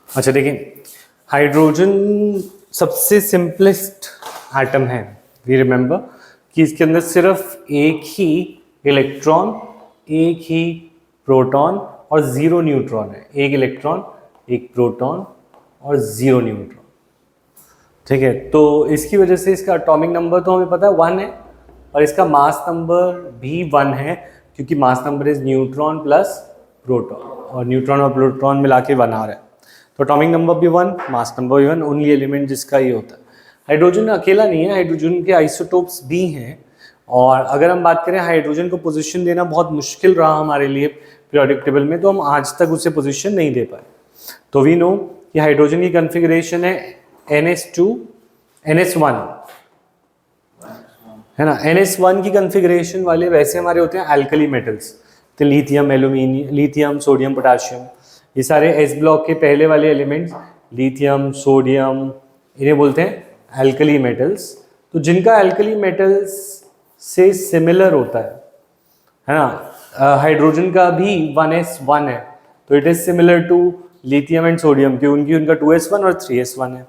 अच्छा देखिए, हाइड्रोजन सबसे सिंपलेस्ट एटम है। वी रिमेंबर कि इसके अंदर सिर्फ एक ही इलेक्ट्रॉन, एक ही प्रोटॉन और जीरो न्यूट्रॉन है। एक इलेक्ट्रॉन, एक प्रोटॉन और जीरो न्यूट्रॉन। ठीक है, तो इसकी वजह से इसका एटॉमिक नंबर तो हमें पता है 1 है, और इसका मास नंबर भी 1 है, क्योंकि mass number is neutron plus proton, और न्यूट्रॉन और प्रोटॉन मिला के 1 आ रहा है। तो एटॉमिक नंबर भी 1, मास नंबर भी 1, ओनली एलिमेंट जिसका ये होता है। हाइड्रोजन अकेला नहीं है, हाइड्रोजन के आइसोटोप्स भी हैं। और अगर हम बात करें हाइड्रोजन को पोजीशन देना बहुत मुश्किल रहा हमारे लिए पीरियोडिक टेबल में, तो हम आज तक उसे पोजीशन नहीं दे पाए। तो वी नो कि हाइड्रोजन की कन्फिग्रेशन है NH2 NS1, है ना। NS1 की कन्फिग्रेशन वाले वैसे हमारे होते हैं एल्कली मेटल्स, तो lithium, aluminium, lithium, sodium, potassium, ये सारे एस ब्लॉक के पहले वाले एलिमेंट्स, लिथियम, सोडियम, इन्हें बोलते हैं एल्कली मेटल्स। तो जिनका एल्कली मेटल्स से सिमिलर होता है ना, हाइड्रोजन का भी 1s1 है, तो it is similar to lithium and sodium, कि उनका 2s1 और 3s1 है।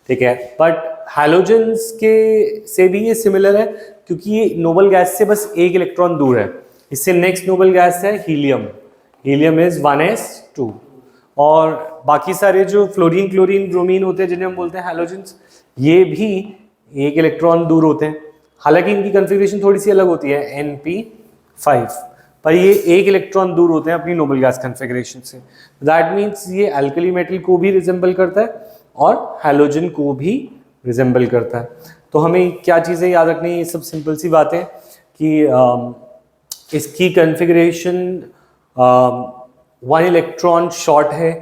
ठीक है, बट हैलोजेंस के से भी ये सिमिलर है, क्योंकि ये नोबल गैस से बस एक इलेक्ट्रॉन दूर है। इससे नेक्स्ट नोबल गैस है हीलियम, हीलियम इज 1s2। और बाकी सारे जो फ्लोरीन, क्लोरीन, ब्रोमीन होते हैं जिन्हें हम बोलते हैं हैलोजेंस, ये भी एक इलेक्ट्रॉन दूर होते हैं। हालांकि इनकी कन्फिग्रेशन थोड़ी सी अलग होती है, Np5, पर ये एक इलेक्ट्रॉन दूर होते हैं अपनी नोबल गैस कन्फिग्रेशन से। दैट मीन्स ये अल्कली मेटल को भी रिजेंबल करता है और हैलोजन को भी रिजेंबल करता है। तो हमें क्या चीज़ें याद रखनी है, ये सब सिंपल सी बातें कि इसकी कन्फिग्रेशन 1 इलेक्ट्रॉन शॉर्ट है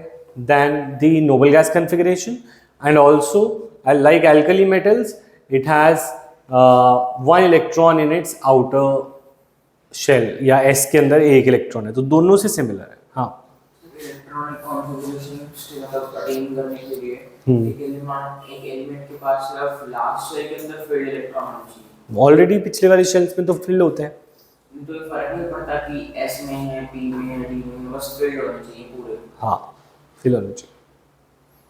than the noble gas configuration, and also like alkali metals it has 1 electron in its outer shell, या एस के अंदर एक इलेक्ट्रॉन है, तो दोनों से सिमिलर है। हाँ, इलेक्ट्रॉनिक कॉन्फ़िगरेशन अटेन करने के लिए एक एलिमेंट के पास सिर्फ लास्ट शेल के अंदर फील्ड इलेक्ट्रॉन होना चाहिए। ऑलरेडी पिछले वाली शेल्स में तो फील्ड होते हैं, तो ये फर्क नहीं पड़ता कि एस में है, पी में है, डी में, बस फील्ड होने चाहिए पूरे। हाँ फील्ड होना चाहिए।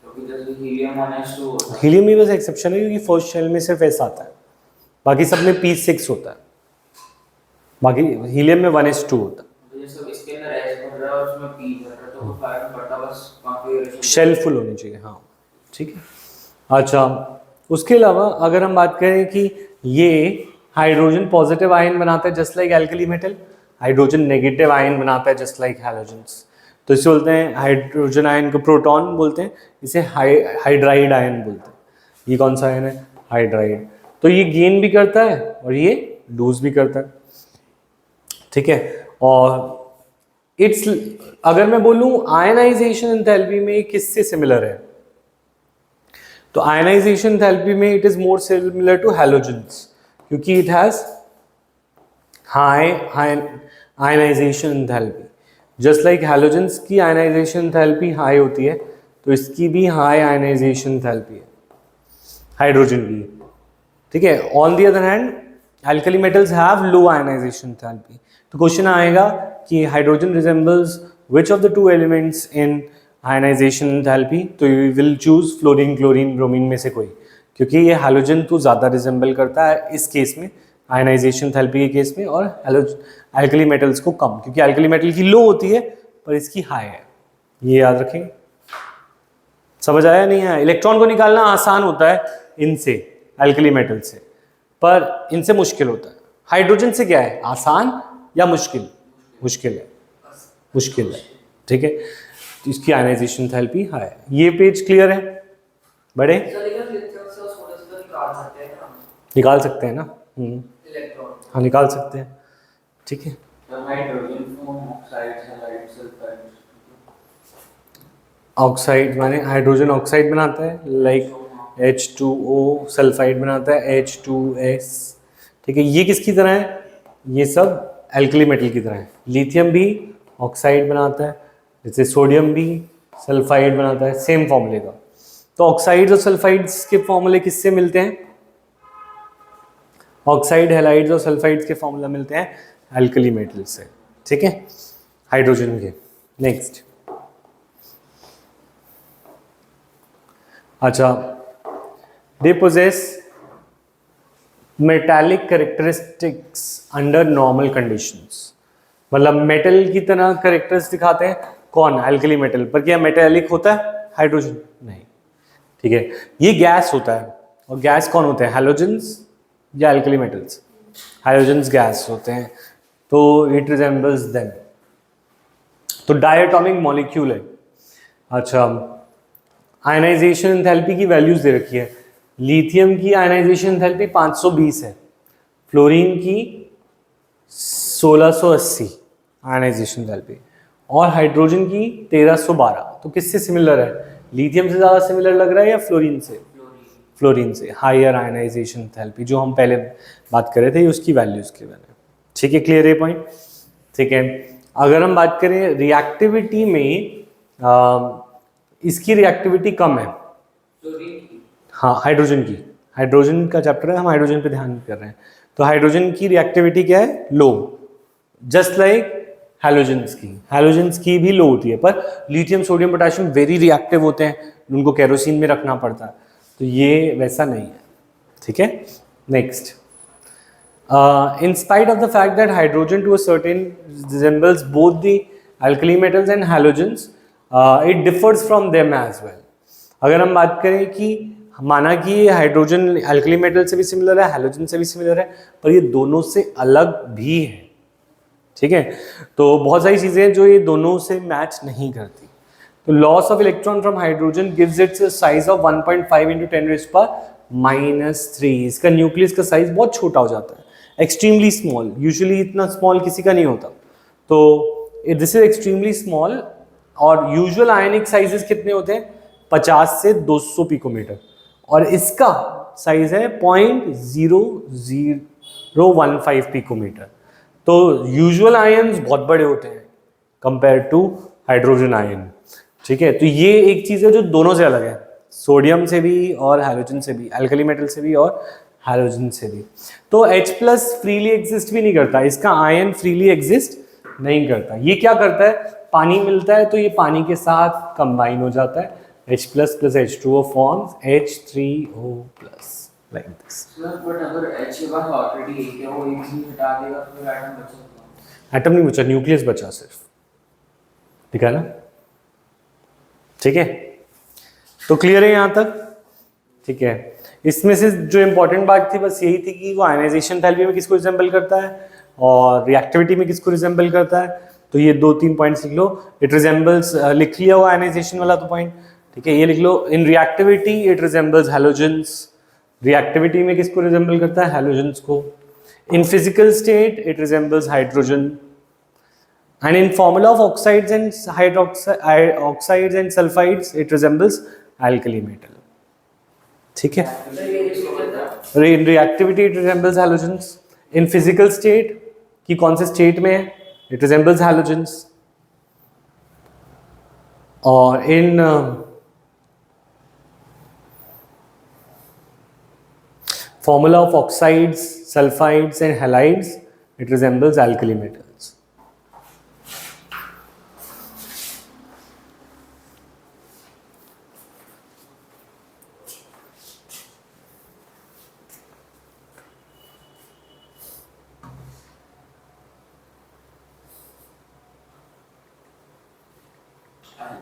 तो जैसे हीलियम 1s2 होता है, हीलियम में बस एक्सेप्शन है, क्योंकि फर्स्ट शेल में सिर्फ एस आता है, बाकी सब में P6 होता है, बाकी हीलियम में 1s2 होता है। तो जैसे इसके अंदर एस भर रहा है और उसमें पी भर रहा है, तो वो फर्क नहीं पड़ता, बस कॉन्फ़िगरेशन शेल फुल होनी चाहिए। हाँ ठीक है। अच्छा, उसके अलावा अगर हम बात करें कि ये हाइड्रोजन पॉजिटिव आयन बनाता है just like alkali metal, hydrogen negative ion बनाता है जस्ट लाइक हैलोजेंस। तो इसे बोलते हैं हाइड्रोजन आयन को प्रोटॉन बोलते हैं, इसे हाइड्राइड आयन बोलते हैं। ये कौन सा आयन है? हाइड्राइड। तो ये गेन भी करता है और ये लूज भी करता है। ठीक है, और इट्स, अगर मैं बोलूं आयनाइजेशन एंथैल्पी में किससे सिमिलर है, तो आयनाइजेशन एंथैल्पी में it is more similar to halogens, क्योंकि it has high ionisation enthalpy. Just like halogens की आयनाइजेशन एंथैल्पी हाई होती है, तो इसकी भी हाई आयनाइजेशन एंथैल्पी है हाइड्रोजन की। ठीक है, on the other hand alkali metals have low ionisation enthalpy. तो क्वेश्चन आएगा कि hydrogen resembles which of the two elements in ionisation enthalpy, तो you will choose fluorine, chlorine, bromine में से कोई, क्योंकि ये हैलोजन तो ज़्यादा रिजेंबल करता है इस केस में, आयनाइजेशन एंथैल्पी के केस में, और अल्कली मेटल्स को कम, क्योंकि अल्कली मेटल की लो होती है पर इसकी हाई है। ये याद रखेंगे। समझ आया नहीं आया? इलेक्ट्रॉन को निकालना आसान होता है इनसे, अल्कली मेटल से, पर इनसे मुश्किल होता है। हाइड्रोजन से क्या है, आसान या मुश्किल? मुश्किल है, मुश्किल है। ठीक है, तो इसकी आयनाइजेशन एंथैल्पी हाई है। ये पेज क्लियर है? बड़े निकाल सकते हैं ना? इलेक्ट्रॉन। हाँ निकाल सकते हैं। ठीक है, hydrogen form oxide, halide, sulphide. Oxide माने हाइड्रोजन ऑक्साइड बनाता है, लाइक H2O, सल्फाइड बनाता है H2S। ठीक है, ये किसकी तरह है? ये सब एल्कली मेटल की तरह है। लिथियम भी ऑक्साइड बनाता है, जैसे सोडियम भी सल्फाइड बनाता है, सेम फॉर्मूले का। तो ऑक्साइड्स और सल्फाइड्स के फॉर्मूले किससे मिलते हैं? ऑक्साइड, हैलाइड्स और सल्फाइड्स के फॉर्मूला मिलते हैं एल्कली मेटल से। ठीक है, हाइड्रोजन के। नेक्स्ट, अच्छा, they possess metallic characteristics under normal conditions, मतलब मेटल की तरह कैरेक्टर्स दिखाते हैं कौन, अल्कली मेटल। पर क्या मेटालिक होता है हाइड्रोजन? नहीं। ठीक है, ये गैस होता है, और गैस कौन होते हैं, हैलोजेंस या अल्कली मेटल्स? हाइड्रोजन्स गैस होते हैं, तो इट रिजेंबल्स देम। तो डायटोमिक मॉलिक्यूल है। अच्छा, आयनाइजेशन एंथैल्पी की वैल्यूज दे रखी है। लिथियम की आयनाइजेशन एंथैल्पी 520 है, फ्लोरीन की 1680 आयनाइजेशन एंथैल्पी, और हाइड्रोजन की 1312। तो किससे सिमिलर है, लिथियम से ज़्यादा सिमिलर लग रहा है या फ्लोरीन से? फ्लोरीन से। हायर आयनाइजेशन एंथैल्पी जो हम पहले बात कर रहे थे, उसकी वैल्यूज के बारे में। ठीक है, क्लियर है पॉइंट? ठीक है, अगर हम बात करें रिएक्टिविटी में, इसकी रिएक्टिविटी कम है। हाँ, हाइड्रोजन की, हाइड्रोजन का चैप्टर है, हम हाइड्रोजन पे ध्यान कर रहे हैं। तो हाइड्रोजन की रिएक्टिविटी क्या है, लो, जस्ट लाइक हैलोजेंस की भी लो होती है। पर lithium sodium potassium very reactive होते हैं, उनको केरोसिन में रखना पड़ता है, तो ये वैसा नहीं है। ठीक है, next, in spite of the fact that hydrogen to a certain resembles both the alkali metals and halogens, it differs from them as well. अगर हम बात करें कि माना कि हाइड्रोजन अल्कली मेटल से भी सिमिलर है, हैलोजन से भी सिमिलर है, पर ये दोनों से अलग भी है। ठीक है, तो बहुत सारी चीजें हैं जो ये दोनों से मैच नहीं करती। तो loss of electron from hydrogen gives it's size of 1.5 × 10⁻³ इसका न्यूक्लियस का साइज बहुत छोटा हो जाता है, एक्सट्रीमली स्मॉल। यूजुअली इतना स्मॉल किसी का नहीं होता, तो दिस इज एक्सट्रीमली स्मॉल। और यूजुअल आयनिक साइजेस कितने होते हैं, 50 से 200 पिकोमीटर, और इसका साइज है 0.0015 पिकोमीटर। तो यूजुअल आयन्स बहुत बड़े होते हैं कंपेयर टू हाइड्रोजन आयन। ठीक है, तो ये एक चीज है जो दोनों से अलग है, सोडियम से भी और हैलोजन से भी, अल्कली मेटल से भी और हैलोजन से भी। तो H+ फ्रीली एग्जिस्ट भी नहीं करता, इसका आयन फ्रीली एग्जिस्ट नहीं करता। ये क्या करता है, पानी मिलता है तो ये पानी के साथ कंबाइन हो जाता है, H+ + H2O forms H3O+, like this. But अगर H के बाद ऑलरेडी एक है, वो एक ही हटा देगा तो फिर एटम बचेगा? एटम नहीं बचा, न्यूक्लियस बचा सिर्फ, ठीक है ना? ठीक है, तो क्लियर है यहाँ तक? ठीक है, इसमें से जो इंपॉर्टेंट बात थी बस यही थी कि वो आयनाइजेशन थैल्पी में किसको रिजेंबल करता है और रिएक्टिविटी में किसको रिजेंबल करता है। तो ये 2-3 पॉइंट्स लिख लो। इट रिजेंबल्स, लिख लिया हुआ आयनाइजेशन वाला तो पॉइंट, ठीक है, ये लिख लो। In reactivity it resembles halogens, reactivity में किसको रिजेंबल करता है, हैलोजेंस को। In physical state it resembles hydrogen, and in formula of oxides and oxides and sulfides it resembles alkali metal। ठीक है, in reactivity it resembles halogens, in physical state कि कौन से स्टेट में है, it resembles halogens, और in formula of oxides, sulfides and halides it resembles alkali metals।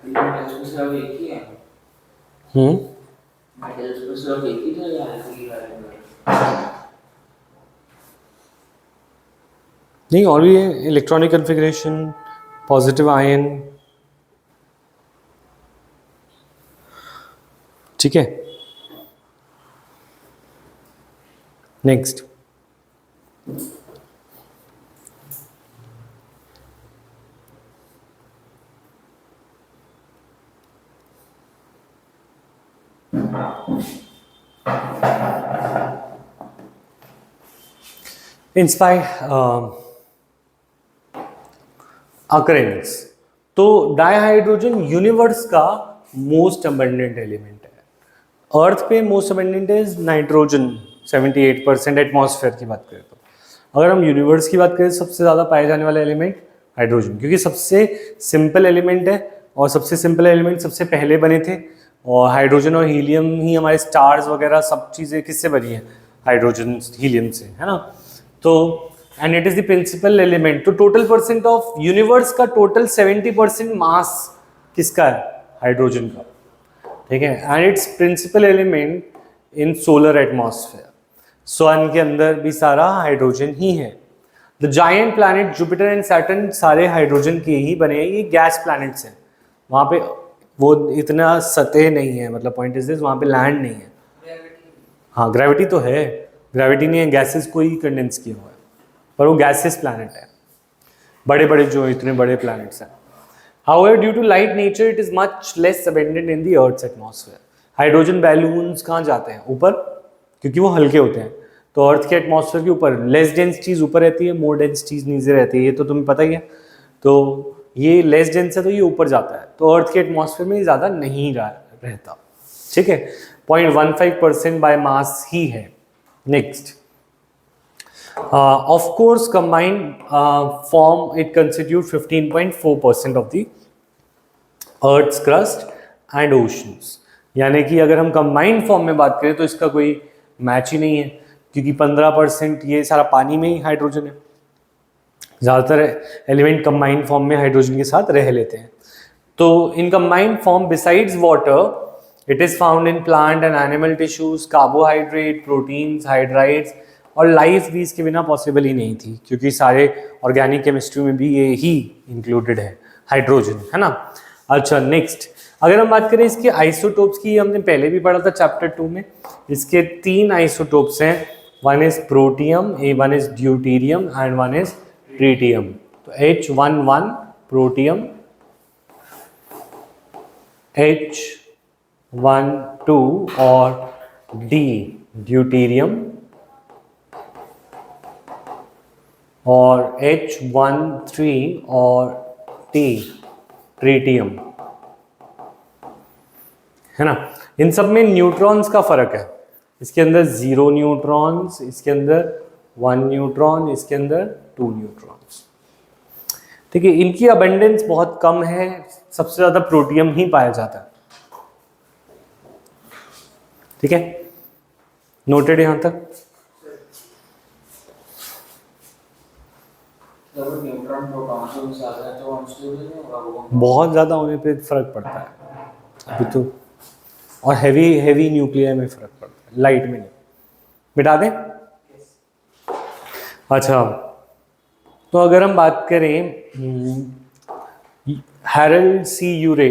Metals में सिर्फ एक ही है? मेटल्स में सिर्फ एक ही था या अल्कली वाले में? नहीं, और भी है, इलेक्ट्रॉनिक कन्फिग्रेशन, पॉजिटिव आयन। ठीक है, नेक्स्ट, अकरेंस। तो डाइहाइड्रोजन यूनिवर्स का मोस्ट अबंडेंट एलिमेंट है। अर्थ पे most abundant is nitrogen, 78% atmosphere की बात करें तो। अगर हम यूनिवर्स की बात करें, सबसे ज़्यादा पाए जाने वाला एलिमेंट हाइड्रोजन, क्योंकि सबसे सिंपल एलिमेंट है, और सबसे सिंपल एलिमेंट सबसे पहले बने थे, और हाइड्रोजन और हीलियम ही हमारे स्टार्स वगैरह सब चीज़ें किससे बनी है, हाइड्रोजन हीलियम से, है ना। तो and it is the principal element. तो टोटल परसेंट ऑफ यूनिवर्स का टोटल 70% मास किसका है, हाइड्रोजन का, ठीक है। And it's principal element in solar atmosphere, sun के अंदर भी सारा हाइड्रोजन ही है। The giant planet Jupiter and Saturn सारे हाइड्रोजन के ही बने हैं, ये गैस प्लैनेट्स हैं, वहाँ पे वो इतना सतह नहीं है, मतलब पॉइंट इज दिस, वहाँ पे लैंड नहीं है। हाँ ग्रेविटी तो है, ग्रेविटी नहीं है, गैसेस को ही कंडेंस किया हुआ है, पर वो गैसेस प्लैनेट है, बड़े बड़े जो इतने बड़े प्लैनेट्स हैं। However, due to light nature, it is much less abundant in the Earth's atmosphere. Hydrogen balloons कहाँ जाते हैं, ऊपर, क्योंकि वो हल्के होते हैं, तो अर्थ के एटमॉस्फेयर के ऊपर लेस डेंस चीज़ ऊपर रहती है, मोर डेंस चीज़ नीचे रहती है, ये तो तुम्हें पता ही है। तो ये लेस डेंस है तो ये ऊपर जाता है, तो अर्थ के एटमॉस्फेयर में ज़्यादा नहीं रहता, ठीक है। 0.15% बाय मास ही है। Next, of course combined form it constitute 15.4% of the Earth's crust and oceans। यानी कि अगर हम कंबाइंड फॉर्म में बात करें तो इसका कोई मैच ही नहीं है, क्योंकि 15% ये सारा पानी में ही हाइड्रोजन है। ज़्यादातर एलिमेंट कंबाइंड फॉर्म में हाइड्रोजन के साथ रह लेते हैं। तो in combined form besides water it is found in plant and animal tissues, carbohydrate, proteins, hydrides, और लाइफ भी इसके बिना पॉसिबल ही नहीं थी, क्योंकि सारे ऑर्गेनिक केमिस्ट्री में भी ये ही इंक्लूडेड है, हाइड्रोजन, है ना। अच्छा नेक्स्ट, अगर हम बात करें इसके आइसोटोप्स की, हमने पहले भी पढ़ा था चैप्टर 2 में। इसके 3 आइसोटोप्स हैं, one is protium, one is deuterium and one is tritium. तो H11 प्रोटियम, H12 और D ड्यूटेरियम, और H13 और T ट्रीटियम, है ना। इन सब में न्यूट्रॉन्स का फर्क है, इसके अंदर 0 न्यूट्रॉन्स, इसके अंदर 1 न्यूट्रॉन, इसके अंदर 2 न्यूट्रॉन्स, ठीक है। इनकी अबंडेंस बहुत कम है, सबसे ज़्यादा प्रोटियम ही पाया जाता है, ठीक है। नोटेड यहाँ तक। बहुत ज़्यादा होने पे फर्क पड़ता है अभी तो, और हैवी न्यूक्लियर में फर्क पड़ता है, लाइट में नहीं। मिटा दें। अच्छा, तो अगर हम बात करें हैरल्ड सी यूरे,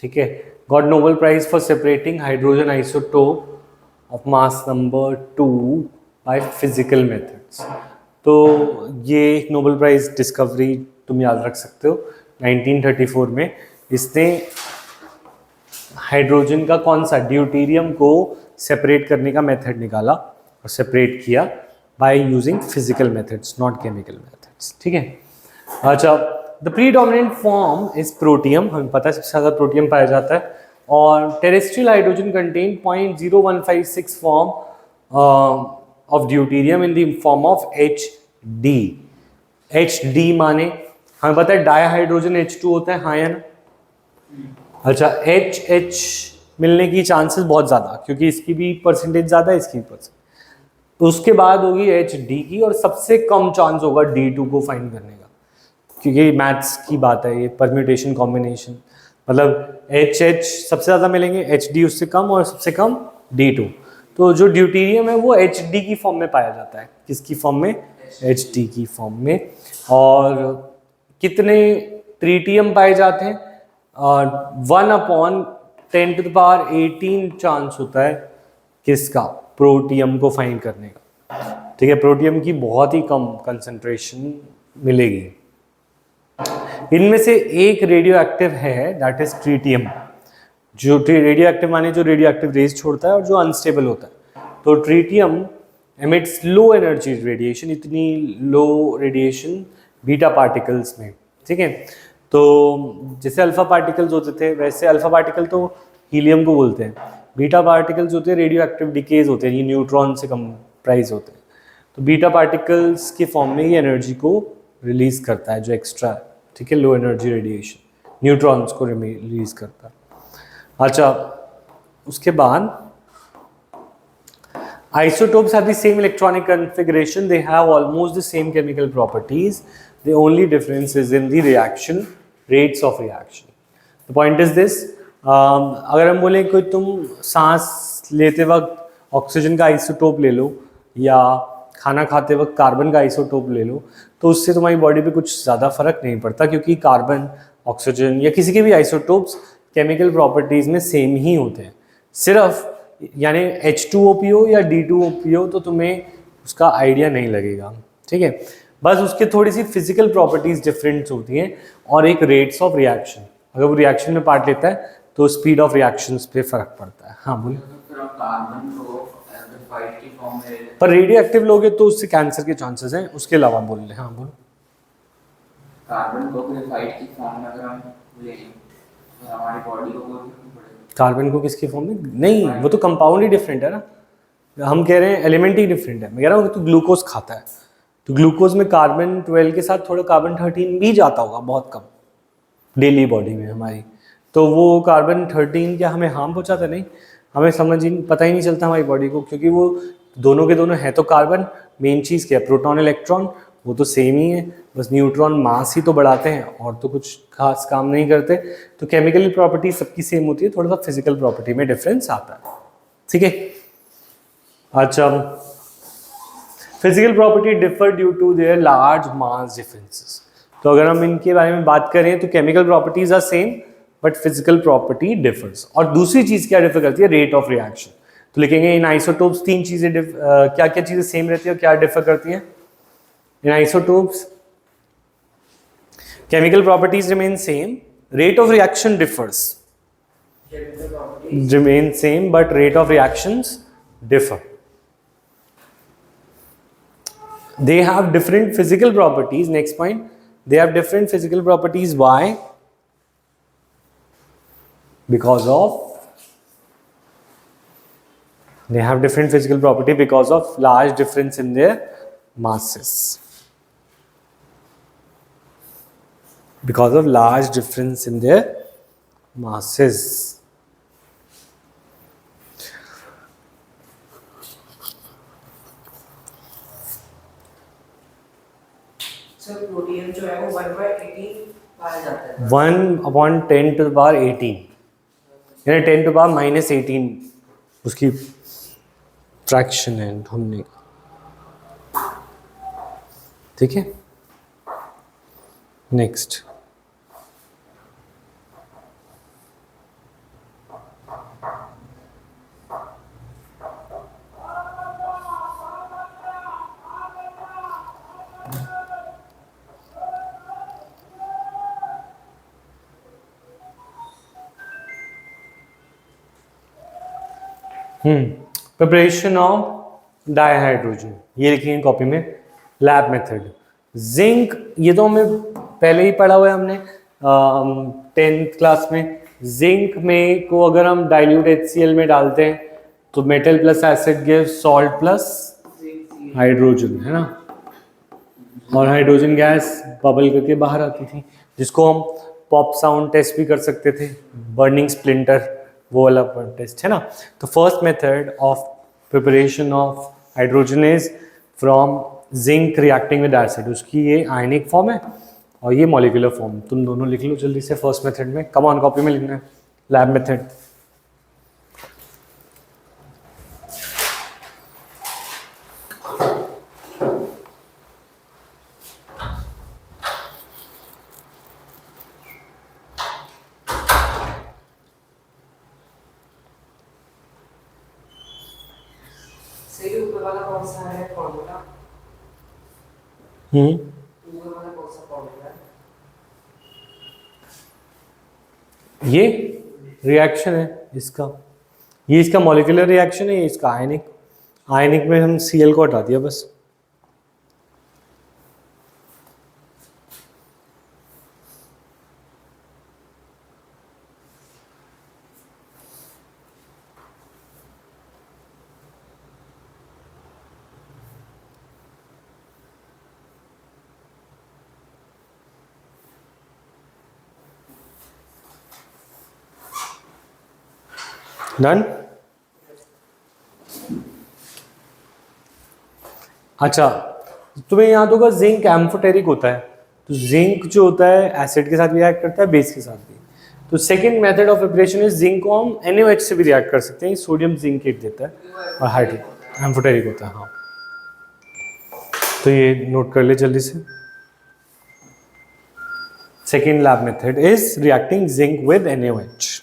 ठीक है, got Nobel prize for separating hydrogen isotope of mass number 2 by physical methods. तो ये एक नोबेल प्राइज डिस्कवरी तुम याद रख सकते हो, 1934 में इसने हाइड्रोजन का कौन सा, ड्यूटेरियम को सेपरेट करने का मेथड निकाला और सेपरेट किया by using physical methods, not chemical methods, ठीक है। अच्छा, the predominant form is protium, हमें पता है सबसे ज़्यादा प्रोटियम पाया जाता है, और terrestrial hydrogen contain 0.0156 form of deuterium in the form of HD। HD माने हमें पता है डायहाइड्रोजन H2 होता है, हाँ या ना। अच्छा, HH मिलने की चांसेस बहुत ज़्यादा, क्योंकि इसकी भी परसेंटेज ज़्यादा है, इसकी भी परसेंटेज। उसके बाद होगी HD की, और सबसे कम चांस होगा D2 को फाइंड करने का, क्योंकि मैथ्स की बात है ये, परम्यूटेशन कॉम्बिनेशन, मतलब HH सबसे ज़्यादा मिलेंगे, HD उससे कम, और सबसे कम D2। तो जो ड्यूटेरियम है वो HD की फॉर्म में पाया जाता है, किसकी फॉर्म में, HD की फॉर्म में। और कितने ट्रीटियम पाए जाते हैं, 1/10⁻18 चांस होता है किसका, प्रोटियम को फाइंड करने का, ठीक है। प्रोटियम की बहुत ही कम कंसंट्रेशन मिलेगी। इनमें से एक रेडियो एक्टिव है, दैट इज ट्रीटियम, जो रेडियो एक्टिव माने जो रेडियो एक्टिव रेज छोड़ता है और जो अनस्टेबल होता है। तो tritium emits low energy radiation, इतनी लो रेडिएशन बीटा पार्टिकल्स में, ठीक है। तो जैसे अल्फा पार्टिकल्स होते थे, वैसे अल्फा पार्टिकल तो हीलियम को बोलते हैं, बीटा पार्टिकल्स होते हैं रेडियो एक्टिव डिकेज होते हैं, ये न्यूट्रॉन से कंप्राइज होते हैं। तो बीटा पार्टिकल्स के फॉर्म में ये एनर्जी को रिलीज करता है जो एक्स्ट्रा, ठीक है, लो एनर्जी रेडिएशन न्यूट्रॉन्स को रिलीज करता है। अच्छा, उसके बाद isotopes have the same electronic configuration, they have almost the same chemical properties, the only difference is in the reaction rates of reaction. The point is this, अगर हम बोलें कि तुम सांस लेते वक्त ऑक्सीजन का आइसोटोप ले लो या खाना खाते वक्त कार्बन का आइसोटोप ले लो, तो उससे तुम्हारी बॉडी पे कुछ ज़्यादा फर्क नहीं पड़ता, क्योंकि कार्बन, ऑक्सीजन या किसी के भी आइसोटोप्स केमिकल प्रॉपर्टीज़ में सेम ही होते हैं. सिर्फ यानी H2O या D2O तो तुम्हें उसका आइडिया नहीं लगेगा, ठीक है. बस उसके थोड़ी सी फिजिकल प्रॉपर्टीज डिफरेंट होती हैं और एक रेट्स ऑफ रिएक्शन, अगर वो रिएक्शन में पार्ट लेता है तो स्पीड ऑफ रिएक्शंस पे फर्क पड़ता है. हाँ बोलिए. कार्बन को ग्रेफाइट की फॉर्म में, पर रेडियो एक्टिव लोगे तो उससे कैंसर के चांसेस हैं, उसके अलावा बोल रहे. हाँ बोलो. कार्बन को ग्रेफाइट की फॉर्म में अगर हम ले तो हमारी बॉडी को कोई फर्क नहीं पड़ेगा. कार्बन को किसकी फॉर्म में? नहीं, वो तो कंपाउंड ही डिफरेंट है ना. हम कह रहे हैं एलिमेंट ही डिफरेंट है. मैं कह रहा हूँ कि तू ग्लूकोज खाता है तो ग्लूकोज में कार्बन 12 के साथ थोड़ा कार्बन 13 भी जाता होगा, बहुत कम डेली बॉडी में हमारी. तो वो कार्बन 13 क्या हमें हार्म पहुंचाता? नहीं, हमें समझ ही पता ही नहीं चलता हमारी बॉडी को, क्योंकि वो दोनों के दोनों है तो कार्बन. मेन चीज़ क्या है? प्रोटॉन इलेक्ट्रॉन, वो तो सेम ही है, बस न्यूट्रॉन मास ही तो बढ़ाते हैं और तो कुछ खास काम नहीं करते. तो केमिकल प्रॉपर्टी सबकी सेम होती है, थोड़ा सा फिजिकल प्रॉपर्टी में डिफरेंस आता है, ठीक है. अच्छा, physical property differ due to their large mass differences. तो अगर हम इनके बारे में बात करें तो chemical properties are same but physical property differs. और दूसरी चीज क्या डिफर करती है? Rate of reaction. तो लिखेंगे इन आइसोटोप्स तीन चीजें क्या क्या चीजें सेम रहती है और क्या डिफर करती हैं? इन isotopes chemical properties remain same, rate of reaction differs, remain same but rate of reactions differ. They have different physical properties. Next point, they have different physical properties. Why? Because of they have different physical property because of large difference in their masses. Because of large difference in their masses. Sir protein जो है वो 1/18 पाया जाता है. 1/10 to the power 18, यानी 10 to the power -18 उसकी fraction है ढूंढने का, ठीक है. नेक्स्ट, प्रिपरेशन ऑफ डाइहाइड्रोजन, ये लिखेंगे कॉपी में. Lab method. जिंक, ये तो हमें पहले ही पढ़ा हुआ है हमने 10th क्लास में. जिंक में को अगर हम डाइल्यूट HCl में डालते हैं तो metal plus acid give salt plus hydrogen, है ना. और हाइड्रोजन गैस बबल करके बाहर आती थी, जिसको हम पॉप साउंड टेस्ट भी कर सकते थे, बर्निंग स्प्लिंटर, वो वाला टेस्ट, है ना. तो first method of preparation of hydrogen is from zinc reacting with acid. उसकी ये आयनिक फॉर्म है और ये मॉलिक्यूलर फॉर्म. तुम दोनों लिख लो जल्दी से फर्स्ट मेथड में. कम ऑन कॉपी में लिखना है लैब मेथड. सही, ऊपर वाला कौन सा है फॉर्मूला? ऊपर वाला कौन सा फॉर्मूला है? ये रिएक्शन है इसका, ये इसका मॉलिक्यूलर रिएक्शन है, ये इसका आयनिक. आयनिक में हम Cl को हटा दिया बस. डन। अच्छा, तुम्हें याद होगा जिंक एम्फोटेरिक होता है, तो जिंक जो होता है एसिड के साथ रिएक्ट करता है, बेस के साथ भी। तो second method of preparation is zinc को हम NaOH से भी रिएक्ट कर सकते हैं, सोडियम जिंकेट देता है और हाइड्रो एम्फोटेरिक होता है। हाँ, तो ये नोट कर ले जल्दी से। Second lab method is reacting zinc with NaOH।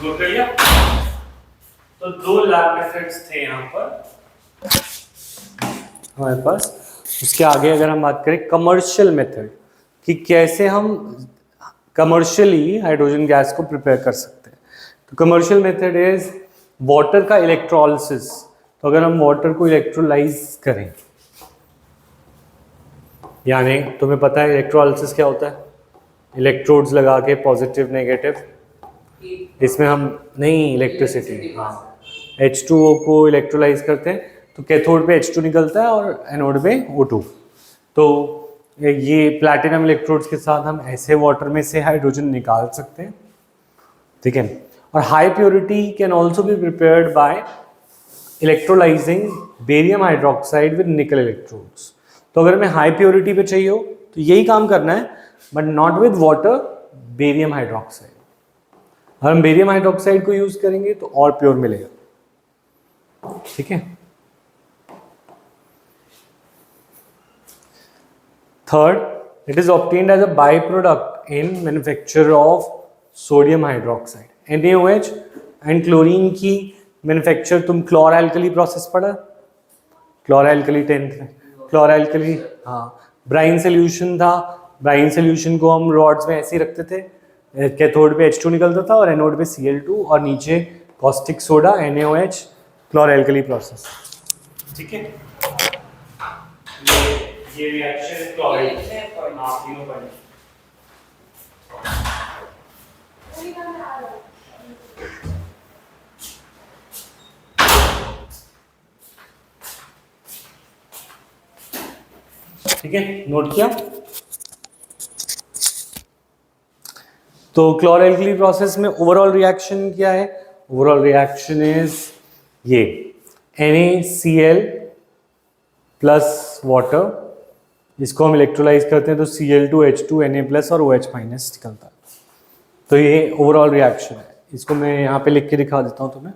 Note कर लिया। तो दो लैब मेथड्स थे यहाँ पर हमारे पास। उसके आगे अगर हम बात करें कमर्शियल मेथड कि कैसे हम कमर्शियली हाइड्रोजन गैस को प्रिपेयर कर सकते हैं, तो कमर्शियल मेथड इज वाटर का इलेक्ट्रोलिसिस। तो अगर हम वाटर को इलेक्ट्रोलाइज करें, यानी तुम्हें पता है इलेक्ट्रोलिसिस क्या होता है, इलेक्ट्रोड्स लगा के पॉजिटिव नेगेटिव, इसमें हम नहीं इलेक्ट्रिसिटी, हाँ, H2O को इलेक्ट्रोलाइज करते हैं तो कैथोड पे H2 निकलता है और एनोड पे O2। तो ये प्लैटिनम इलेक्ट्रोड्स के साथ हम ऐसे वाटर में से हाइड्रोजन निकाल सकते हैं, ठीक है। और high purity can also be prepared by electrolysing barium hydroxide with निकल इलेक्ट्रोड्स। तो अगर हमें हाई प्योरिटी पे चाहिए हो तो यही काम करना है, but not with water, barium hydroxide. अगर हम बेरियम हाइड्रोक्साइड को यूज करेंगे तो और प्योर मिलेगा, ठीक है। Third, it is obtained as a by product in manufacture of sodium hydroxide NaOH and chlorine की मैन्युफैक्चर। तुम क्लोर एल्कली प्रोसेस पढ़ा, क्लोर एल्कली 10th में, क्लोर एल्कली, हाँ, ब्राइन सोल्यूशन था। ब्राइन सोल्यूशन को हम रॉड्स में ऐसे ही रखते थे, कैथोड पे H2 निकलता था और एनोड पे Cl2 और नीचे caustic soda NaOH, chlor alkali process, ठीक है। ये रिएक्शन क्लोराइड, हाँ, तीनों पढ़े। ठीक है, नोट किया। तो क्लोर एल्कली प्रोसेस में ओवरऑल रिएक्शन क्या है? ओवरऑल रिएक्शन इज ये NaCl प्लस वाटर, इसको हम इलेक्ट्रोलाइज करते हैं तो Cl2 H2 Na प्लस और OH माइनस निकलता है। तो ये ओवरऑल रिएक्शन है। इसको मैं यहाँ पे लिख के दिखा देता हूँ तुम्हें।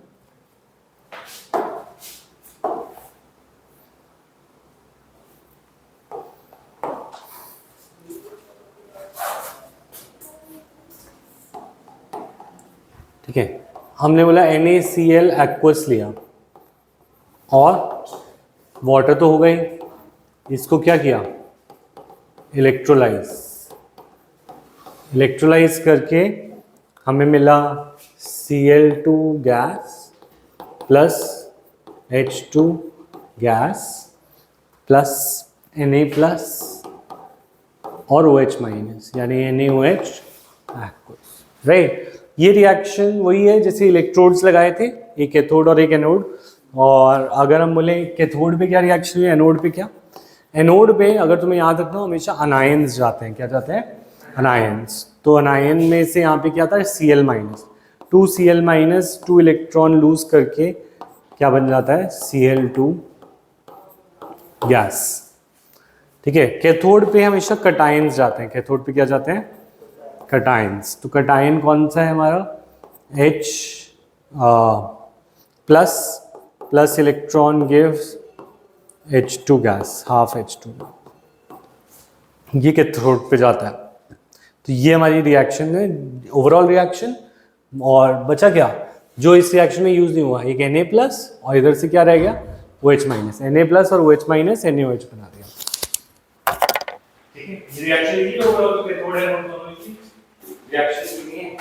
ठीक है, हमने बोला NaCl एक्वस लिया और वाटर तो हो गई, इसको क्या किया? इलेक्ट्रोलाइज करके हमें मिला Cl2 gas plus H2 gas plus Na plus और OH माइनस, यानी NaOH एक्वस, राइट। ये रिएक्शन वही है जैसे इलेक्ट्रोड्स लगाए थे, एक कैथोड और एक एनोड। और अगर हम बोले कैथोड पे क्या रिएक्शन है, एनोड पे क्या? एनोड पे अगर तुम्हें याद रखना हमेशा अनायंस जाते हैं। क्या जाते हैं? अनायंस। तो अनायन में से यहाँ पे क्या था? Cl minus, 2Cl minus 2 electron lose करके क्या बन जाता है? Cl2 गैस, ठीक है, कैथोड पे हमेशा कटायंस जाते हैं, कैथोड पे क्या जाते हैं, कटायंस। तो कटायन कौन सा है हमारा, H plus, plus electron gives H2 gas, half H2, ये कैथोड पे जाता है। तो ये हमारी रिएक्शन है, ओवरऑल रिएक्शन। और बचा क्या, जो इस रिएक्शन में यूज नहीं हुआ, एक Na प्लस और इधर से क्या रह गया, OH माइनस, Na प्लस और OH माइनस NaOH बना दिया। ठीक है, रिएक्शन ये ओवरऑल कैथोड है, हम दोनों की रिएक्शन ये है।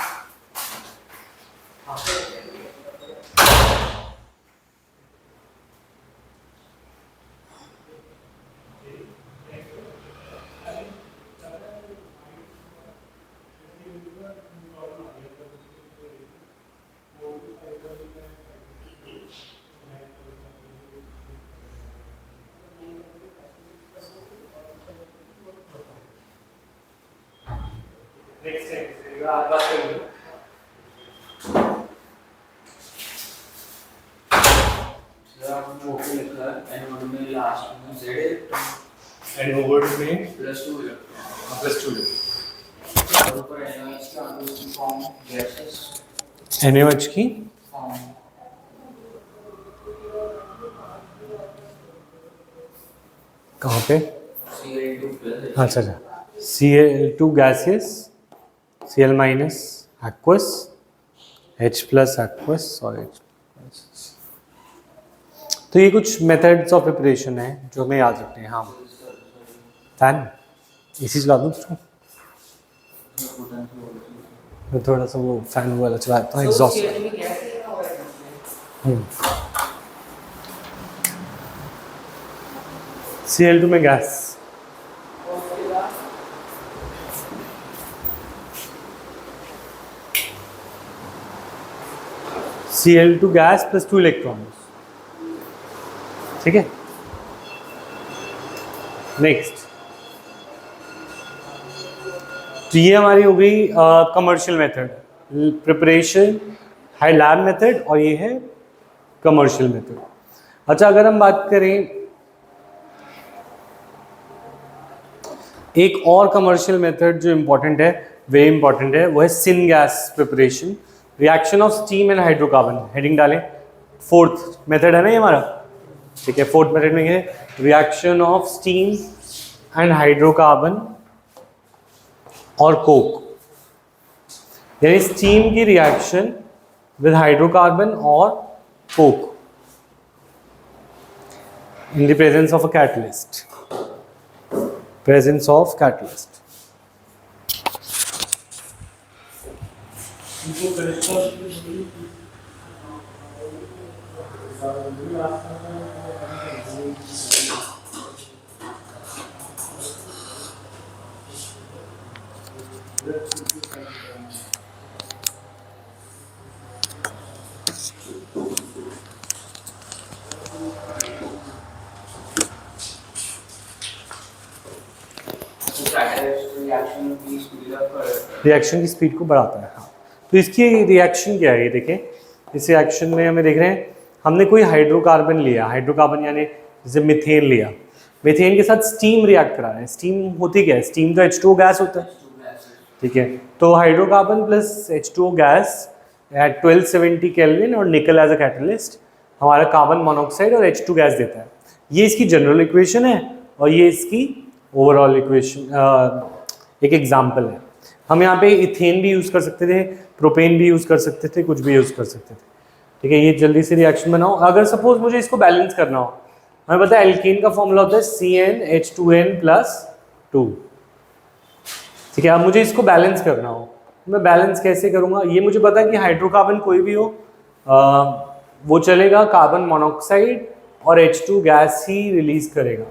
नेक्स्ट है आज बात करेंगे। एनोड में लास्ट में Z एनोड में +2 इलेक्ट्रॉन प्लस 2 और ऊपर NaOH का दूसरी फॉर्म गैसेस NaOH की फॉर्म कहाँ पे, Cl2+, अच्छा अच्छा, Cl2 gaseous, Cl minus aqueous, H plus aqueous और H प्लस। तो ये कुछ मेथड्स ऑफ प्रिपरेशन है जो हमें याद रखने हैं। हाँ, फैन एसी चला दूँ उसको, मैं थोड़ा सा वो फैन वाला चलाता हूँ, एग्जॉस्ट। Cl2 में gas, Cl2 gas plus 2 electrons. ठीक है, नेक्स्ट। तो ये हमारी हो गई कमर्शियल मेथड, प्रिपरेशन है लैब मेथड, और ये है कमर्शियल मेथड। अच्छा, अगर हम बात करें एक और कमर्शियल मेथड जो इम्पोर्टेंट है, वेरी इंपॉर्टेंट है, वो है syn gas preparation, reaction of steam and hydrocarbon. Heading डालें, फोर्थ मेथड है ना ये हमारा। ठीक है, फोर्थ मेथड में है reaction of steam and hydrocarbon और कोक, यानी स्टीम की रिएक्शन विद हाइड्रोकार्बन और Coke in the presence of a catalyst, presence of catalyst. Reaction की स्पीड को बढ़ाता है। हाँ, तो इसकी रिएक्शन क्या है, ये देखें, इस रिएक्शन में हमें देख रहे हैं, हमने कोई हाइड्रोकार्बन लिया, हाइड्रोकार्बन यानी जैसे मीथेन लिया, मीथेन के साथ स्टीम रिएक्ट करा रहे हैं। स्टीम होती क्या है, स्टीम तो H2O गैस होता है। ठीक है, तो hydrocarbon plus H2O gas at 1270 kelvin और निकल एज अ कैटलिस्ट हमारा कार्बन मोनोऑक्साइड और H2 गैस देता है। ये इसकी जनरल इक्वेशन है और ये इसकी ओवरऑल इक्वेशन, एक एग्जाम्पल है। हम यहाँ पे इथेन भी यूज़ कर सकते थे, प्रोपेन भी यूज़ कर सकते थे, कुछ भी यूज़ कर सकते थे। ठीक है, ये जल्दी से रिएक्शन बनाओ। अगर सपोज मुझे इसको बैलेंस करना हो, हमें पता है एल्केन का फॉर्मूला होता है CnH2n+2। ठीक है, अब मुझे इसको बैलेंस करना हो, मैं बैलेंस कैसे करूँगा, ये मुझे पता है कि हाइड्रोकार्बन कोई भी हो वो चलेगा, कार्बन मोनोऑक्साइड और H2 गैस ही रिलीज करेगा।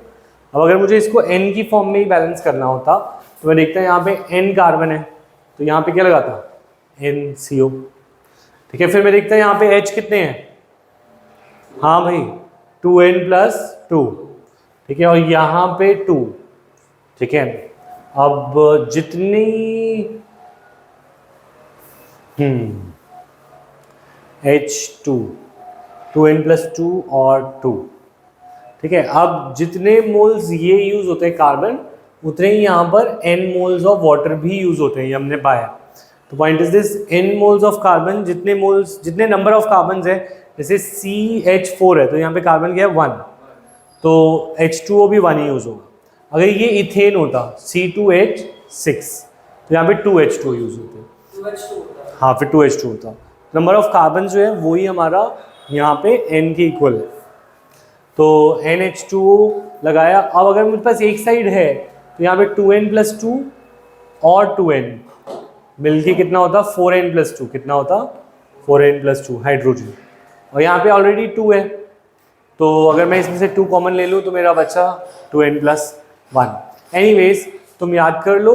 अब अगर मुझे इसको N की फॉर्म में ही बैलेंस करना होता तो मैं देखता है यहाँ पे N कार्बन है, तो यहाँ पे क्या लगाता, NCO। ठीक है, फिर मैं देखता है यहाँ पे H कितने हैं, हाँ भाई 2n+2। ठीक है, और यहाँ पे 2। ठीक है, अब जितनी H2 2n+2 और 2। ठीक है, अब जितने मोल्स ये यूज होते हैं कार्बन, उतने ही यहाँ पर n मोल्स ऑफ वाटर भी यूज होते हैं, ये हमने पाया। तो point is this, n moles of carbon, जितने नंबर ऑफ कार्बन है, जैसे CH4 है तो यहाँ पे कार्बन क्या है 1, तो H2O भी 1 ही यूज होगा। अगर ये इथेन होता C2H6 तो यहाँ पे 2H2 यूज होते हैं, 2H2 होता है। हाँ फिर 2H2 होता। नंबर ऑफ कार्बन जो है वही हमारा यहाँ पे n के इक्वल है, तो NH2O लगाया। अब अगर मेरे पास एक साइड है तो यहाँ पे 2n+2 और 2n मिलके कितना होता 4n+2, कितना होता 4n+2 हाइड्रोजन, और यहाँ पे ऑलरेडी 2 है, तो अगर मैं इसमें से 2 कॉमन ले लूँ तो मेरा बचा 2n+1। एनीवेज तुम याद कर लो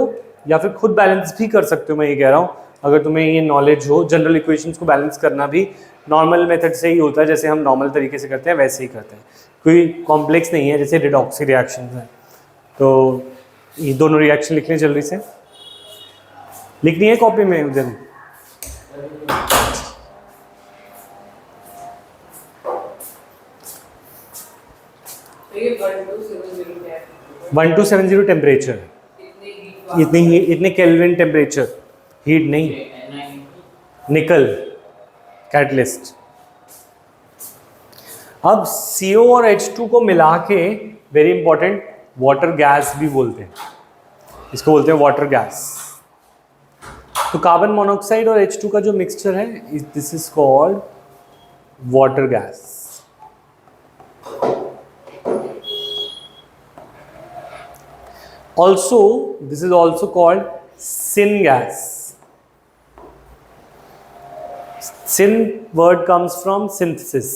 या फिर खुद बैलेंस भी कर सकते हो, मैं ये कह रहा हूँ अगर तुम्हें ये नॉलेज हो। जनरल इक्वेशंस को बैलेंस करना भी नॉर्मल मेथड से ही होता है, जैसे हम नॉर्मल तरीके से करते हैं वैसे ही करते हैं, कोई कॉम्प्लेक्स नहीं है। जैसे रिडॉक्सी रिएक्शन है, तो ये दोनों रिएक्शन लिखने जल्दी से, लिखनी है कॉपी में जल्दी। तो ये 1270 है, 1270 टेम्परेचर, इतने केल्विन टेम्परेचर, हीट नहीं, निकल कैटलिस्ट। अब CO और H2 को मिला के वेरी इंपॉर्टेंट वाटर गैस भी बोलते हैं, इसको बोलते हैं वाटर गैस। तो कार्बन मोनोऑक्साइड और H2 का जो मिक्सचर है, this is called water gas. Also, this is also called syngas. Syn word comes from synthesis.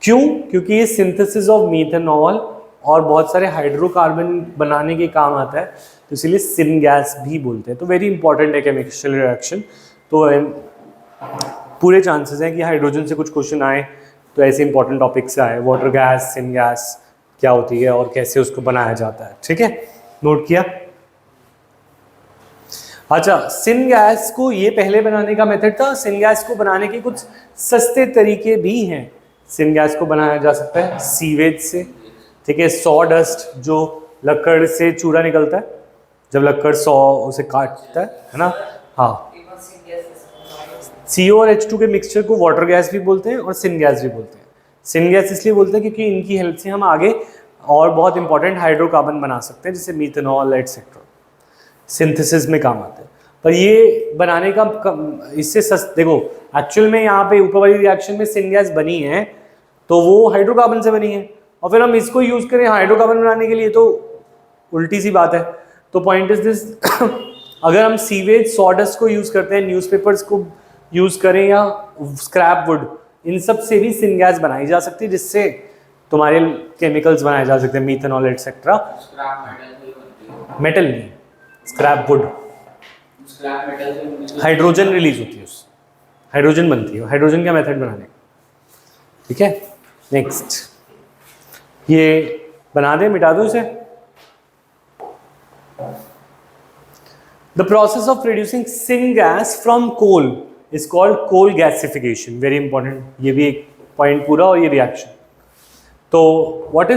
क्यों? क्योंकि ये सिंथेसिस ऑफ मीथेनॉल और बहुत सारे हाइड्रोकार्बन बनाने के काम आता है, तो इसीलिए syngas भी बोलते हैं। तो वेरी इंपॉर्टेंट है केमिकल रिएक्शन। तो पूरे चांसेस हैं कि हाइड्रोजन से कुछ क्वेश्चन आए, तो ऐसे इंपॉर्टेंट टॉपिक से आए, वाटर गैस, syngas क्या होती है और कैसे उसको बनाया जाता है। ठीक है, नोट किया? अच्छा, सिनगैस को ये पहले बनाने का मेथड था। सिनगैस को बनाने के कुछ सस्ते तरीके भी हैं। सिनगैस को बनाया जा सकता है सीवेज से, ठीक है, सॉ डस्ट, जो लकड़ से चूरा निकलता है जब लकड़ सॉ उसे काटता है ना, हाँ। CO और H2 के मिक्सचर को वाटर गैस भी बोलते हैं और सिनगैस भी बोलते हैं। सिनगैस इसलिए बोलते हैं क्योंकि इनकी हेल्प से हम आगे और बहुत इंपॉर्टेंट हाइड्रोकार्बन बना सकते हैं, जैसे मीथेनॉल एटसेट्रा, सिंथेसिस में काम आते हैं। पर ये बनाने का इससे देखो, एक्चुअल में यहाँ पे ऊपर वाली रिएक्शन में सिनगैस बनी है तो वो हाइड्रोकार्बन से बनी है, और फिर हम इसको यूज करें हाइड्रोकार्बन बनाने के लिए, तो उल्टी सी बात है। तो पॉइंट इज दिस, अगर हम सीवेज, सॉडस्ट को यूज करते हैं, न्यूज़पेपर्स को यूज करें या स्क्रैप वुड, इन सब से भी सिनगैस बनाई जा सकती है, जिससे तुम्हारे केमिकल्स बनाए जा सकते हैं, मीथेनॉल एटसेट्रा। मेटल नहीं, स्क्रैप वुड, हाइड्रोजन रिलीज होती है, उस हाइड्रोजन बनती है, हाइड्रोजन का मेथड बनाने का। ठीक है, नेक्स्ट, ये बना दे, मिटा दो इसे। The process of producing syngas from coal is called coal gasification. Very important, ये भी एक पॉइंट पूरा, और ये रिएक्शन। तो व्हाट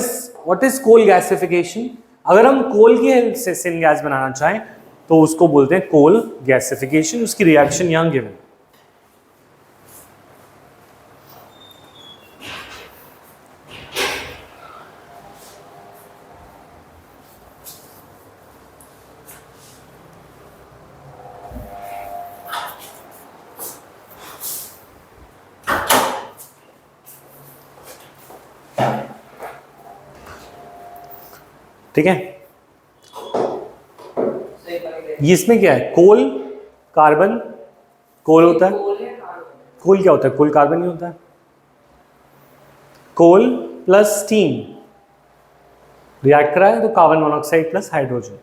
इज कोल गैसिफिकेशन? अगर हम कोल की हेल्प से सिनगैस बनाना चाहें तो उसको बोलते हैं कोल गैसिफिकेशन। उसकी रिएक्शन यहां गिवन। ठीक है, इसमें क्या है, कोल, कार्बन, कोल होता है, कोल क्या होता है, कोल कार्बन नहीं होता है, कोल प्लस स्टीम रिएक्ट करा है तो कार्बन मोनोऑक्साइड प्लस हाइड्रोजन।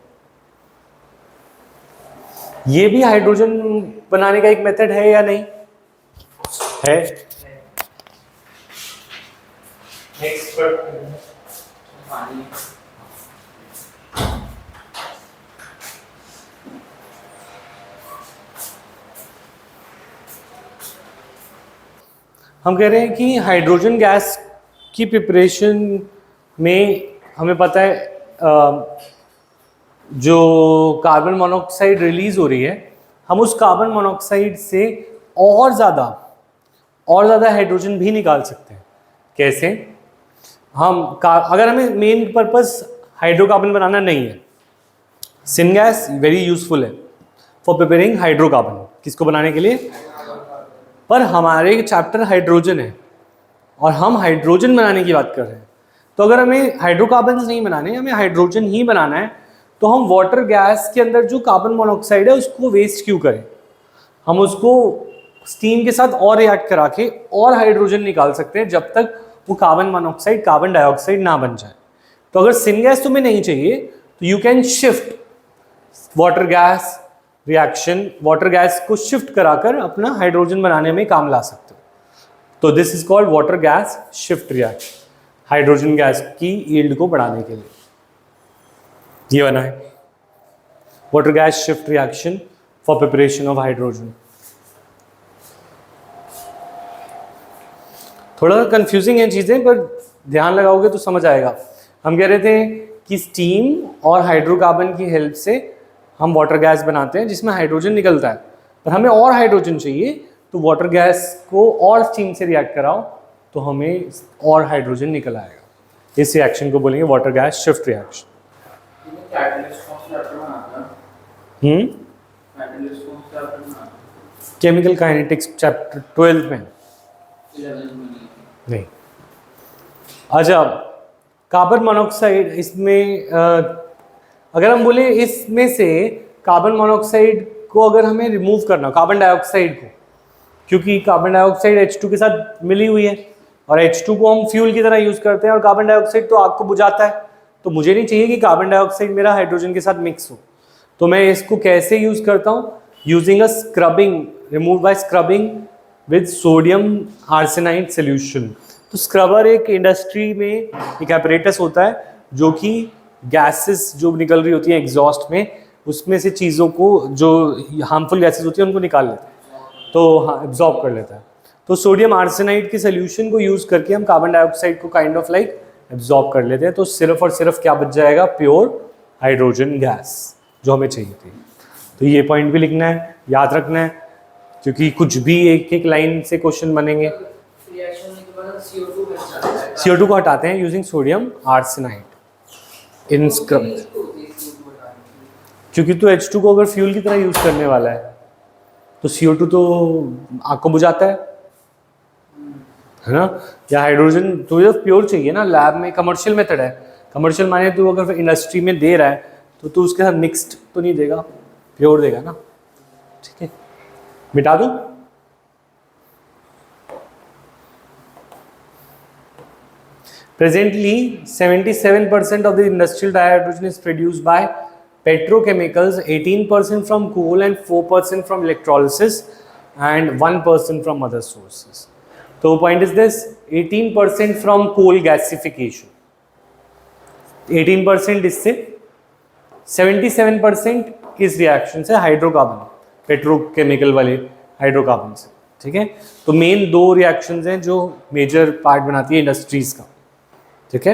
ये भी हाइड्रोजन बनाने का एक मेथड है या नहीं है? हम कह रहे हैं कि हाइड्रोजन गैस की प्रिपरेशन में हमें पता है जो कार्बन मोनोऑक्साइड रिलीज हो रही है, हम उस कार्बन मोनोऑक्साइड से और ज़्यादा हाइड्रोजन भी निकाल सकते हैं। कैसे? अगर हमें मेन पर्पस हाइड्रोकार्बन बनाना नहीं है, सिनगैस वेरी यूजफुल है फॉर प्रिपेयरिंग हाइड्रोकार्बन, किसको बनाने के लिए? पर हमारे चैप्टर हाइड्रोजन है और हम हाइड्रोजन बनाने की बात कर रहे हैं। तो अगर हमें हाइड्रोकार्बन नहीं बनाने, हमें हाइड्रोजन ही बनाना है, तो हम वाटर गैस के अंदर जो कार्बन मोनोऑक्साइड है उसको वेस्ट क्यों करें? हम उसको स्टीम के साथ और रिएक्ट करा के और हाइड्रोजन निकाल सकते हैं जब तक वो कार्बन मोनोऑक्साइड कार्बन डाइऑक्साइड ना बन जाए। तो अगर सिनगैस तुम्हें नहीं चाहिए तो you can shift water gas reaction, water gas को शिफ्ट कराकर अपना हाइड्रोजन बनाने में काम ला सकते हो। तो this is called water gas shift reaction, hydrogen gas की यील्ड को बढ़ाने के लिए ये बना है water gas shift reaction for preparation of hydrogen. थोड़ा कंफ्यूजिंग है चीज़ें, पर ध्यान लगाओगे तो समझ आएगा। हम कह रहे थे कि स्टीम और हाइड्रोकार्बन की हेल्प से हम वाटर गैस बनाते हैं जिसमें हाइड्रोजन निकलता है, पर हमें और हाइड्रोजन चाहिए तो वाटर गैस को और स्टीम से रिएक्ट कराओ तो हमें और हाइड्रोजन निकल आएगा। इस रिएक्शन को बोलेंगे water gas shift reaction. Chemical kinetics chapter 12 में नहीं। अच्छा, कार्बन मोनोऑक्साइड, इसमें अगर हम बोले इसमें से कार्बन मोनोऑक्साइड को अगर हमें रिमूव करना, कार्बन डाइऑक्साइड को, क्योंकि कार्बन डाइऑक्साइड H2 के साथ मिली हुई है और H2 को हम फ्यूल की तरह यूज करते हैं और कार्बन डाइऑक्साइड तो आग को बुझाता है, तो मुझे नहीं चाहिए कि कार्बन डाइऑक्साइड मेरा हाइड्रोजन के साथ मिक्स हो। तो मैं इसको कैसे यूज करता हूँ? Using a scrubbing, remove by scrubbing with sodium arsenide solution. तो स्क्रबर एक इंडस्ट्री में एक एपरेटस होता है जो कि गैसेस जो निकल रही होती हैं एग्जॉस्ट में, उसमें से चीज़ों को, जो हार्मफुल गैसेस होती हैं उनको निकाल लेता है, तो हाँ एब्जॉर्ब कर लेता है। तो सोडियम आर्सेनाइड के सोल्यूशन को यूज़ करके हम कार्बन डाइऑक्साइड को काइंड ऑफ लाइक एब्जॉर्ब कर लेते हैं, तो सिर्फ और सिर्फ क्या बच जाएगा? प्योर हाइड्रोजन गैस जो हमें चाहिए थी। तो ये पॉइंट भी लिखना है, याद रखना है, क्योंकि कुछ भी एक एक लाइन से क्वेश्चन बनेंगे। CO2 को हटाते हैं यूजिंग सोडियम आर्सेनाइड इन स्क्रब, क्योंकि तो H2 को अगर फ्यूल की तरह यूज करने वाला है तो CO2 तो आग को बुझाता है ना? या हाइड्रोजन तो जब प्योर चाहिए ना, लैब में कमर्शियल मेथड है, कमर्शियल माने तो अगर इंडस्ट्री में दे रहा है तो तू उसके साथ मिक्स्ड तो नहीं देगा, प्योर देगा ना। ठीक है, मिटा दूं? Presently, 77% of the industrial dihydrogen is produced by petrochemicals, 18% from coal and 4% from electrolysis and 1% from other sources. So point is this, 18% from coal gasification, 18% इससे, 77% इस रिएक्शन से हाइड्रोकार्बन, पेट्रोकेमिकल वाले हाइड्रोकार्बन से। ठीक है, तो मेन दो रिएक्शंस हैं जो मेजर पार्ट बनाती है इंडस्ट्रीज का। ठीक है,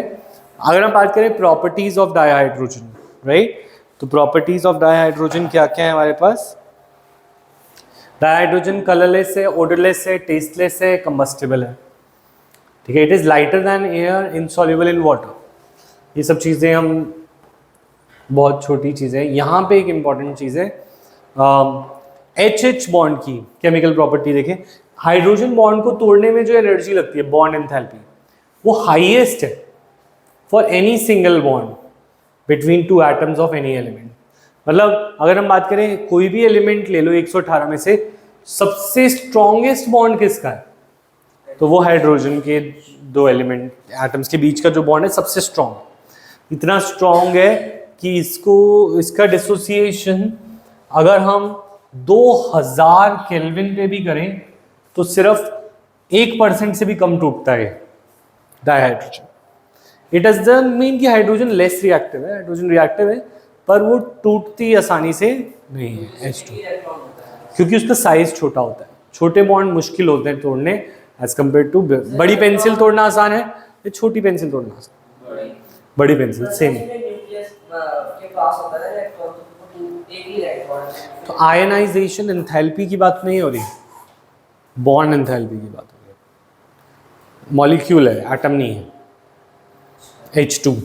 अगर हम बात करें प्रॉपर्टीज ऑफ डाइहाइड्रोजन, राइट, तो प्रॉपर्टीज ऑफ डाइहाइड्रोजन क्या क्या है हमारे पास? डाइहाइड्रोजन कलरलेस है, ओडरलेस है, टेस्टलेस है, कंबस्टिबल है। ठीक है, it is lighter than air, insoluble in water. ये सब चीज़ें हम, बहुत छोटी चीज़ें। यहाँ पे एक इंपॉर्टेंट चीज़ है, HH बॉन्ड की केमिकल प्रॉपर्टी देखें। हाइड्रोजन बॉन्ड को तोड़ने में जो एनर्जी लगती है, बॉन्ड एंथैल्पी, वो हाईएस्ट है for any single bond between two atoms of any element. मतलब अगर हम बात करें कोई भी एलिमेंट ले लो 118 में से, सबसे स्ट्रॉन्गेस्ट बॉन्ड किसका है? तो वो हाइड्रोजन के दो एलिमेंट एटम्स के बीच का जो बॉन्ड है सबसे स्ट्रॉन्ग, इतना स्ट्रॉन्ग है कि इसका डिसोसिएशन अगर हम 2000 केल्विन पे भी करें तो सिर्फ 1% से भी कम टूटता है डाइहाइड्रोजन। इट डजंट मीन कि हाइड्रोजन लेस रिएक्टिव है, हाइड्रोजन रिएक्टिव है, पर वो टूटती आसानी से नहीं है H2, क्योंकि उसका साइज छोटा होता है। छोटे बॉन्ड मुश्किल होते हैं तोड़ने एज कम्पेयर टू, बड़ी पेंसिल तोड़ना आसान है, छोटी पेंसिल तोड़ना आसान। बड़ी पेंसिल सेम। न्यूक्लियस के पास होता है इलेक्ट्रॉन, तो एक ही इलेक्ट्रॉन है। तो आयनाइजेशन एंथैल्पी की बात नहीं हो रही, बॉन्ड एंथैल्पी की बात हो रही है। मॉलिक्यूल है, एटम नहीं है, H2,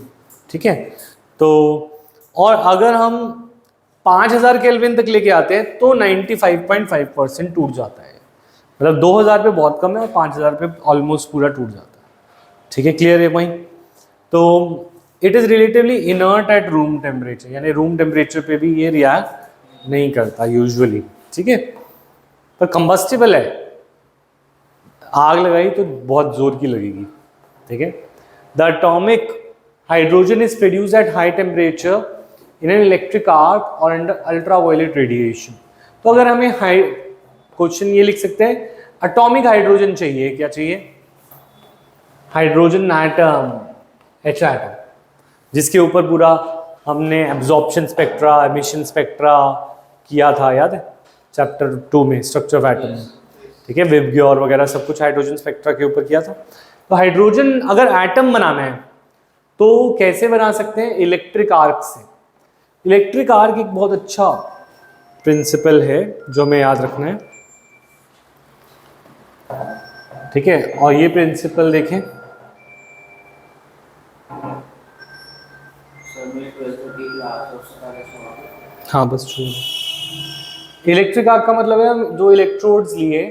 ठीक है। तो और अगर हम 5000 केल्विन तक लेके आते हैं तो 95.5% टूट जाता है। मतलब 2000 पे बहुत कम है और 5000 पे ऑलमोस्ट पूरा टूट जाता है, ठीक है। क्लियर है भाई? तो it is relatively inert at room temperature, यानी रूम टेम्परेचर पे भी ये रिएक्ट नहीं करता यूजुअली, ठीक है। पर कंबस्टिबल है, आग लगाई तो बहुत जोर की लगेगी, ठीक है। The atomic hydrogen is produced at high temperature in an electric arc और अंडर अल्ट्रावायलेट रेडिएशन। तो अगर हमें क्वेश्चन ये लिख सकते हैं, एटॉमिक हाइड्रोजन चाहिए, क्या चाहिए? हाइड्रोजन एटम, H एटम, जिसके ऊपर पूरा हमने एब्जॉर्प्शन स्पेक्ट्रा, एमिशन स्पेक्ट्रा किया था, याद है चैप्टर 2 में, स्ट्रक्चर ऑफ एटम, ठीक है। विबग्योर वगैरह सब कुछ हाइड्रोजन स्पेक्ट्रा के ऊपर किया था। तो हाइड्रोजन अगर एटम बनाना है तो कैसे बना सकते हैं? इलेक्ट्रिक आर्क से। इलेक्ट्रिक आर्क एक बहुत अच्छा प्रिंसिपल है जो हमें याद रखना है, ठीक है। और ये प्रिंसिपल देखें, हाँ बस छोड़। इलेक्ट्रिक आर्क का मतलब है हम दो इलेक्ट्रोड्स लिए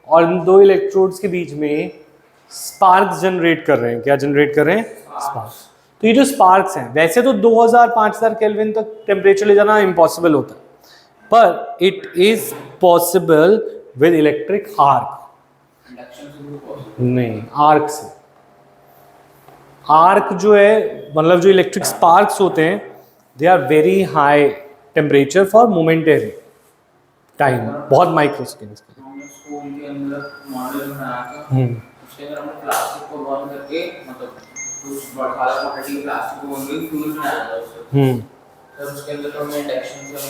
और इन दो इलेक्ट्रोड्स के बीच में स्पार्क्स जनरेट कर रहे हैं। क्या जनरेट कर रहे हैं? स्पार्क्स। तो ये जो स्पार्क्स हैं, वैसे तो 2000-5000 केल्विन तक टेम्परेचर ले जाना इम्पॉसिबल होता है, पर it is possible with electric arc. नहीं, आर्क से। आर्क जो है, मतलब जो इलेक्ट्रिक स्पार्क्स होते हैं, they are very high temperature for momentary time, बहुत माइक्रो सेकेंड्स के लिए। हमने स्कूल के अंदर मॉडल बनाया था, उसके अंदर हमने प्लास्टिक को बर्न करके, मतलब कुछ बढ़ा क्वांटिटी प्लास्टिक को बर्न करके फ्यूल बनाया था उससे। तब उसके अंदर हमने इंडक्शन से